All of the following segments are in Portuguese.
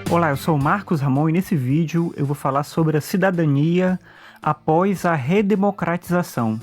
Olá, eu sou o Marcos Ramon e nesse vídeo eu vou falar sobre a cidadania após a redemocratização.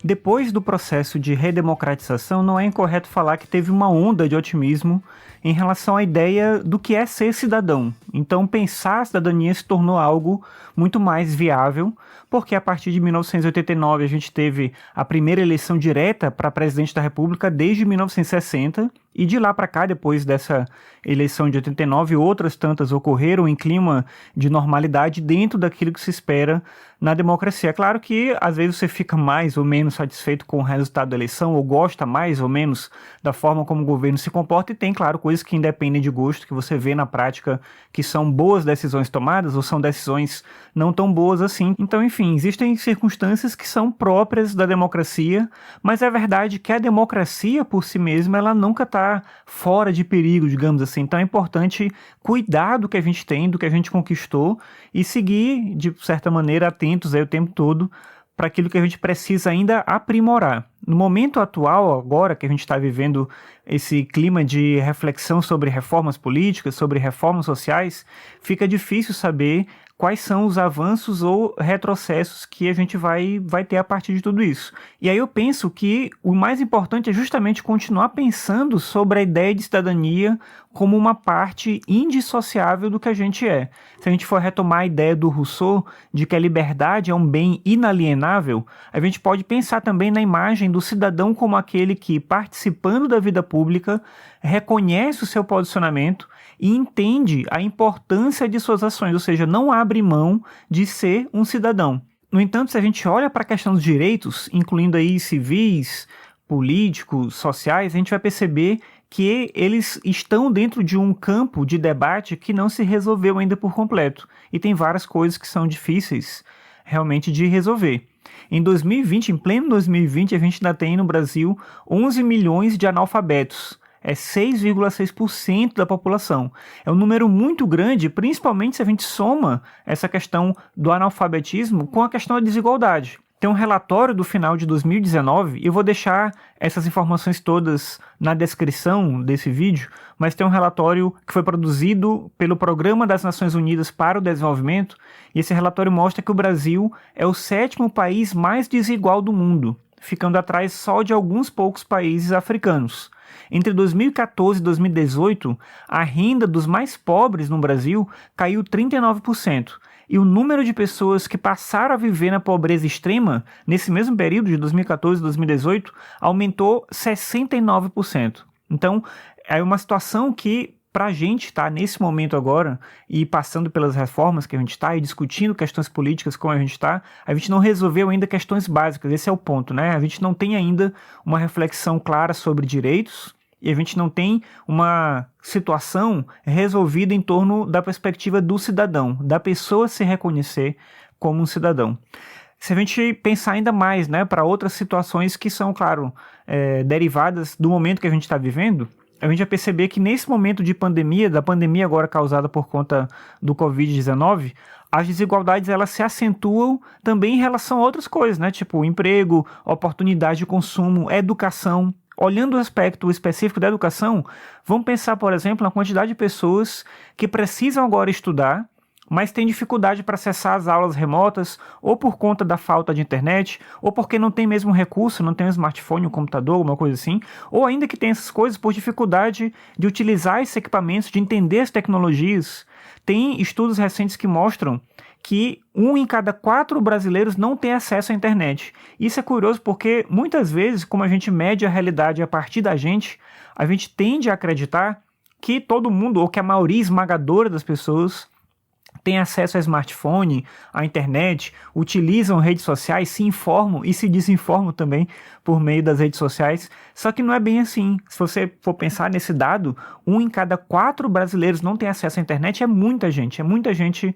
Depois do processo de redemocratização, não é incorreto falar que teve uma onda de otimismo em relação à ideia do que é ser cidadão. Então, pensar a cidadania se tornou algo muito mais viável, porque a partir de 1989 a gente teve a primeira eleição direta para presidente da República desde 1960, e de lá para cá, depois dessa eleição de 89, outras tantas ocorreram em clima de normalidade dentro daquilo que se espera na democracia. É claro que às vezes você fica mais ou menos satisfeito com o resultado da eleição, ou gosta mais ou menos da forma como o governo se comporta, e tem, claro, coisas que independem de gosto, que você vê na prática que são boas decisões tomadas ou são decisões não tão boas assim. Então, enfim, existem circunstâncias que são próprias da democracia, mas é verdade que a democracia por si mesma, ela nunca está fora de perigo, digamos assim. Então é importante cuidar do que a gente tem, do que a gente conquistou e seguir, de certa maneira, atentos aí o tempo todo para aquilo que a gente precisa ainda aprimorar. No momento atual, agora que a gente está vivendo esse clima de reflexão sobre reformas políticas, sobre reformas sociais, fica difícil saber quais são os avanços ou retrocessos que a gente vai ter a partir de tudo isso. E aí eu penso que o mais importante é justamente continuar pensando sobre a ideia de cidadania como uma parte indissociável do que a gente é. Se a gente for retomar a ideia do Rousseau de que a liberdade é um bem inalienável, a gente pode pensar também na imagem do cidadão como aquele que, participando da vida pública, reconhece o seu posicionamento e entende a importância de suas ações, ou seja, não abre mão de ser um cidadão. No entanto, se a gente olha para a questão dos direitos, incluindo aí civis, políticos, sociais, a gente vai perceber que eles estão dentro de um campo de debate que não se resolveu ainda por completo. E tem várias coisas que são difíceis realmente de resolver. Em 2020, em pleno 2020, a gente ainda tem no Brasil 11 milhões de analfabetos. É 6,6% da população. É um número muito grande, principalmente se a gente soma essa questão do analfabetismo com a questão da desigualdade. Tem um relatório do final de 2019, e eu vou deixar essas informações todas na descrição desse vídeo, mas tem um relatório que foi produzido pelo Programa das Nações Unidas para o Desenvolvimento, e esse relatório mostra que o Brasil é o 7º país mais desigual do mundo, ficando atrás só de alguns poucos países africanos. Entre 2014 e 2018, a renda dos mais pobres no Brasil caiu 39%. E o número de pessoas que passaram a viver na pobreza extrema, nesse mesmo período de 2014 e 2018, aumentou 69%. Então, é uma situação que, para a gente estar nesse momento agora, e passando pelas reformas que a gente está, e discutindo questões políticas como a gente está, a gente não resolveu ainda questões básicas, esse é o ponto, né? A gente não tem ainda uma reflexão clara sobre direitos, e a gente não tem uma situação resolvida em torno da perspectiva do cidadão, da pessoa se reconhecer como um cidadão. Se a gente pensar ainda mais, né, para outras situações que são, claro, derivadas do momento que a gente está vivendo, a gente vai perceber que nesse momento de pandemia, da pandemia agora causada por conta do Covid-19, as desigualdades elas se acentuam também em relação a outras coisas, né, tipo emprego, oportunidade de consumo, educação. Olhando o aspecto específico da educação, vamos pensar, por exemplo, na quantidade de pessoas que precisam agora estudar, mas têm dificuldade para acessar as aulas remotas, ou por conta da falta de internet, ou porque não tem mesmo recurso, não tem um smartphone, um computador, alguma coisa assim, ou ainda que tem essas coisas por dificuldade de utilizar esses equipamentos, de entender as tecnologias. Tem estudos recentes que mostram que 1 em cada 4 brasileiros não tem acesso à internet. Isso é curioso porque, muitas vezes, como a gente mede a realidade a partir da gente, a gente tende a acreditar que todo mundo, ou que a maioria esmagadora das pessoas, tem acesso a smartphone, à internet, utilizam redes sociais, se informam e se desinformam também por meio das redes sociais. Só que não é bem assim. Se você for pensar nesse dado, 1 em cada 4 brasileiros não tem acesso à internet, é muita gente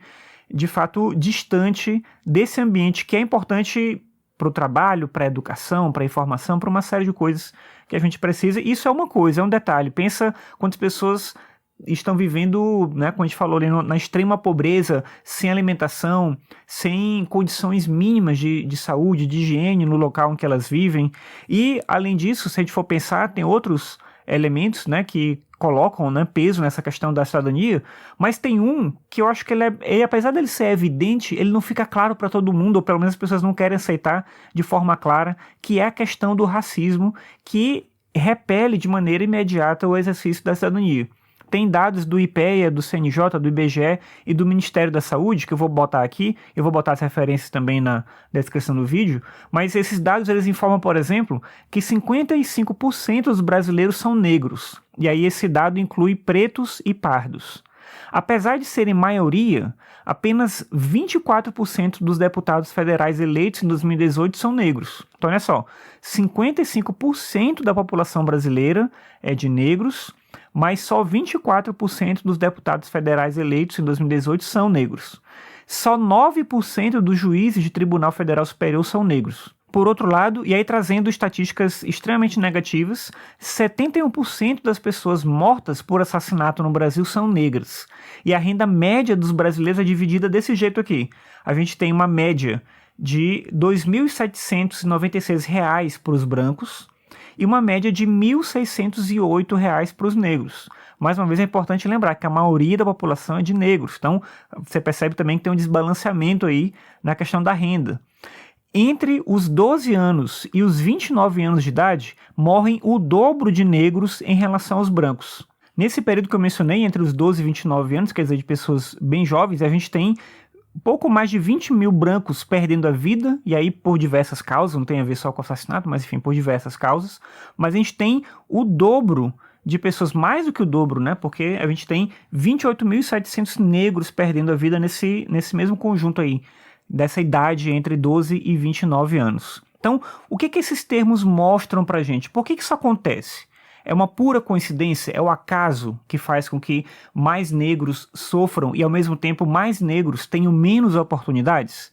de fato distante desse ambiente que é importante para o trabalho, para a educação, para a informação, para uma série de coisas que a gente precisa. Isso é uma coisa, é um detalhe. Pensa quantas pessoas estão vivendo, né, como a gente falou ali, na extrema pobreza, sem alimentação, sem condições mínimas de saúde, de higiene no local em que elas vivem. E, além disso, se a gente for pensar, tem outros elementos, né, que colocam, né, peso nessa questão da cidadania, mas tem um que eu acho que ele, apesar dele ser evidente, ele não fica claro para todo mundo, ou pelo menos as pessoas não querem aceitar de forma clara, que é a questão do racismo, que repele de maneira imediata o exercício da cidadania. Tem dados do IPEA, do CNJ, do IBGE e do Ministério da Saúde, que eu vou botar aqui, eu vou botar as referências também na descrição do vídeo, mas esses dados eles informam, por exemplo, que 55% dos brasileiros são negros, e aí esse dado inclui pretos e pardos. Apesar de serem maioria, apenas 24% dos deputados federais eleitos em 2018 são negros. Então olha só, 55% da população brasileira é de negros, mas só 24% dos deputados federais eleitos em 2018 são negros. Só 9% dos juízes de Tribunal Federal Superior são negros. Por outro lado, e aí trazendo estatísticas extremamente negativas, 71% das pessoas mortas por assassinato no Brasil são negras. E a renda média dos brasileiros é dividida desse jeito aqui. A gente tem uma média de R$ 2.796 para os brancos, e uma média de R$ 1.608 para os negros. Mais uma vez é importante lembrar que a maioria da população é de negros, então você percebe também que tem um desbalanceamento aí na questão da renda. Entre os 12 anos e os 29 anos de idade, morrem o dobro de negros em relação aos brancos. Nesse período que eu mencionei, entre os 12 e 29 anos, quer dizer, de pessoas bem jovens, a gente tem pouco mais de 20 mil brancos perdendo a vida, e aí por diversas causas, não tem a ver só com assassinato, mas enfim, por diversas causas, mas a gente tem o dobro de pessoas, mais do que o dobro, né, porque a gente tem 28.700 negros perdendo a vida nesse mesmo conjunto aí, dessa idade entre 12 e 29 anos. Então, o que esses termos mostram pra gente? Por que isso acontece? É uma pura coincidência? É o acaso que faz com que mais negros sofram e, ao mesmo tempo, mais negros tenham menos oportunidades?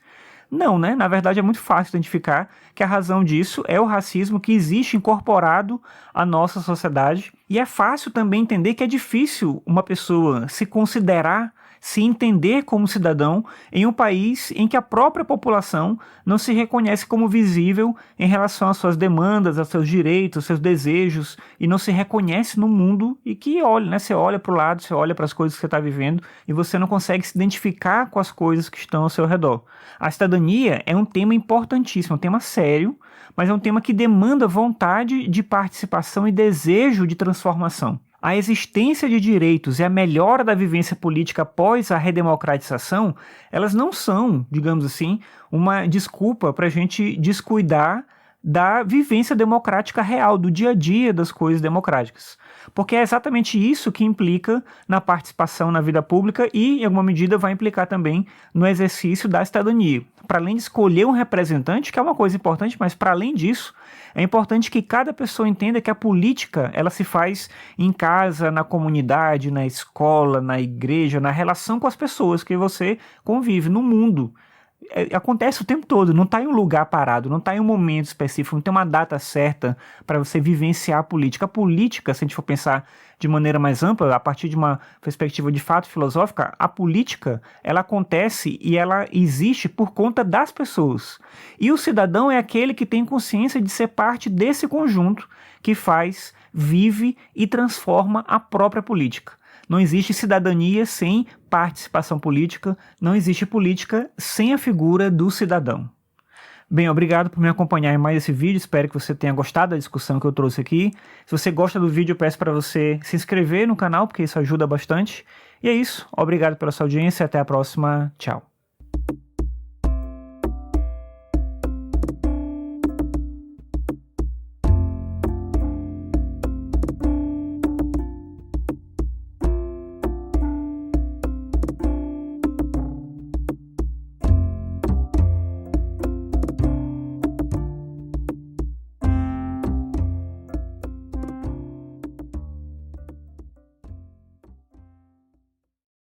Não, né? Na verdade, é muito fácil identificar que a razão disso é o racismo que existe incorporado à nossa sociedade. E é fácil também entender que é difícil uma pessoa se considerar, se entender como cidadão em um país em que a própria população não se reconhece como visível em relação às suas demandas, aos seus direitos, aos seus desejos, e não se reconhece no mundo e que olha, né? Você olha para o lado, você olha para as coisas que você está vivendo e você não consegue se identificar com as coisas que estão ao seu redor. A cidadania é um tema importantíssimo, é um tema sério, mas é um tema que demanda vontade de participação e desejo de transformação. A existência de direitos e a melhora da vivência política após a redemocratização, elas não são, digamos assim, uma desculpa para a gente descuidar da vivência democrática real, do dia a dia das coisas democráticas. Porque é exatamente isso que implica na participação na vida pública e, em alguma medida, vai implicar também no exercício da cidadania. Para além de escolher um representante, que é uma coisa importante, mas para além disso, é importante que cada pessoa entenda que a política ela se faz em casa, na comunidade, na escola, na igreja, na relação com as pessoas que você convive, no mundo. Acontece o tempo todo, não está em um lugar parado, não está em um momento específico, não tem uma data certa para você vivenciar a política. A política, se a gente for pensar de maneira mais ampla, a partir de uma perspectiva de fato filosófica, a política ela acontece e ela existe por conta das pessoas. E o cidadão é aquele que tem consciência de ser parte desse conjunto que faz, vive e transforma a própria política. Não existe cidadania sem participação política, não existe política sem a figura do cidadão. Bem, obrigado por me acompanhar em mais esse vídeo, espero que você tenha gostado da discussão que eu trouxe aqui. Se você gosta do vídeo, eu peço para você se inscrever no canal, porque isso ajuda bastante. E é isso, obrigado pela sua audiência e até a próxima, tchau.